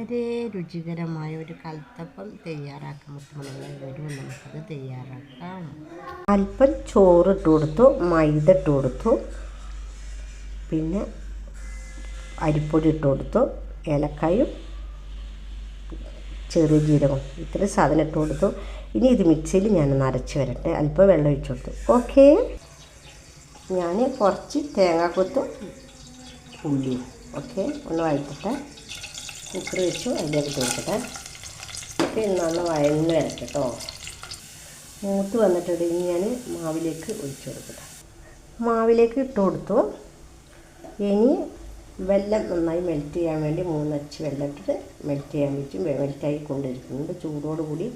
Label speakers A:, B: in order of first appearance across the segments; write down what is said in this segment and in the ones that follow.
A: വളരെ രുചികരമായ ഒരു കൽത്തപ്പം തയ്യാറാക്കാം. മുത്തുമണികളെ വരും, നമുക്കത് തയ്യാറാക്കാം.
B: അല്പം ചോറ് ഇട്ട് കൊടുത്തു, മൈദ ഇട്ട് കൊടുത്തു, പിന്നെ അരിപ്പൊടി ഇട്ട് കൊടുത്തു, ഏലക്കായും ചെറിയ ജീരകം ഇത്രയും സാധനം ഇട്ട് കൊടുത്തു. ഇനി ഇത് മിക്സിയിൽ ഞാനൊന്ന് അരച്ച് വരട്ടെ. അല്പം വെള്ളം ഒഴിച്ച് കൊടുത്തു. ഓക്കെ, ഞാൻ കുറച്ച് തേങ്ങാക്കൊത്തും ഉള്ളിയും ഓക്കെ ഒന്ന് വഴറ്റിട്ട് കുക്കർ വെച്ചു അതിലേക്ക് ഇട്ട് കൊടുക്കട്ടെ. ഓക്കെ, നന്ന് വഴന്ന് വരട്ടെ കേട്ടോ. മൂത്ത് വന്നിട്ടുണ്ട്. ഇനി ഞാൻ മാവിലേക്ക് ഒഴിച്ച് കൊടുക്കട്ടെ. മാവിലേക്ക് ഇട്ട് കൊടുത്തു. ഇനി വെള്ളം നന്നായി മെൽറ്റ് ചെയ്യാൻ വേണ്ടി 3 അച്ച് വെള്ളം ഇട്ടിട്ട് മെൽറ്റ് ചെയ്യാൻ വെച്ച് മെൽറ്റായി കൊണ്ടിരിക്കുന്നുണ്ട്. ചൂടോടുകൂടി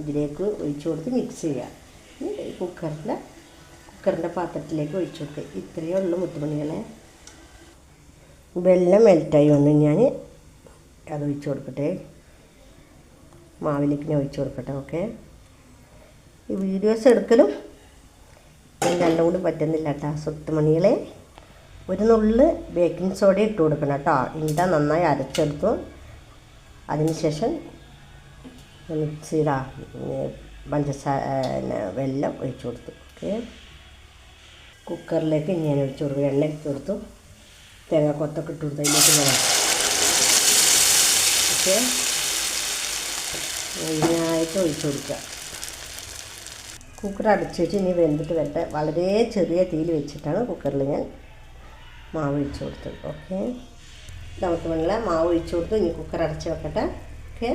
B: ഇതിലേക്ക് ഒഴിച്ച് കൊടുത്ത് മിക്സ് ചെയ്യുക. കുക്കറിൻ്റെ പാത്രത്തിലേക്ക് ഒഴിച്ച് കൊടുക്കുക. ഇത്രയേ ഉള്ളൂ മുത്തുമണികളെ. വെള്ളം മെൽറ്റായി വന്ന് ഞാൻ അത് ഒഴിച്ച് കൊടുക്കട്ടെ. മാവിലേക്ക് ഞാൻ ഒഴിച്ച് കൊടുക്കട്ടെ. ഓക്കെ, ഈ വീഡിയോസ് എടുക്കലും രണ്ടും കൂടി പറ്റുന്നില്ല കേട്ടോ മുത്തുമണികളെ. ഒരു നുള്ള് ബേക്കിംഗ് സോഡ ഇട്ട് കൊടുക്കണം കേട്ടോ. ഇണ്ട നന്നായി അരച്ചെടുത്തു. അതിനുശേഷം മിക്സിയിലാ വെള്ളം ഒഴിച്ച് കൊടുത്തു. ഓക്കെ, കുക്കറിലേക്ക് ഞാൻ ഒഴിച്ച് കൊടുത്തു. എണ്ണ ഇട്ട് കൊടുത്തു, തേങ്ങാക്കൊത്തൊക്കെ ഇട്ട് കൊടുത്തു. അതിലേക്ക് വേണം. ഓക്കെ, ഇതിനായിട്ട് ഒഴിച്ച് കൊടുക്കുക. കുക്കർ അടച്ച് വെച്ച് ഇനി വെന്തിട്ട് വരട്ടെ. വളരെ ചെറിയ തീയിൽ വെച്ചിട്ടാണ് കുക്കറിൽ ഞാൻ മാവ് ഒഴിച്ച് കൊടുത്തത്. ഓക്കെ, നമുക്ക് വേണമെങ്കിൽ മാവ് ഒഴിച്ച് കൊടുത്തു. ഇനി കുക്കർ അടച്ച് വെക്കട്ടെ. ഓക്കെ.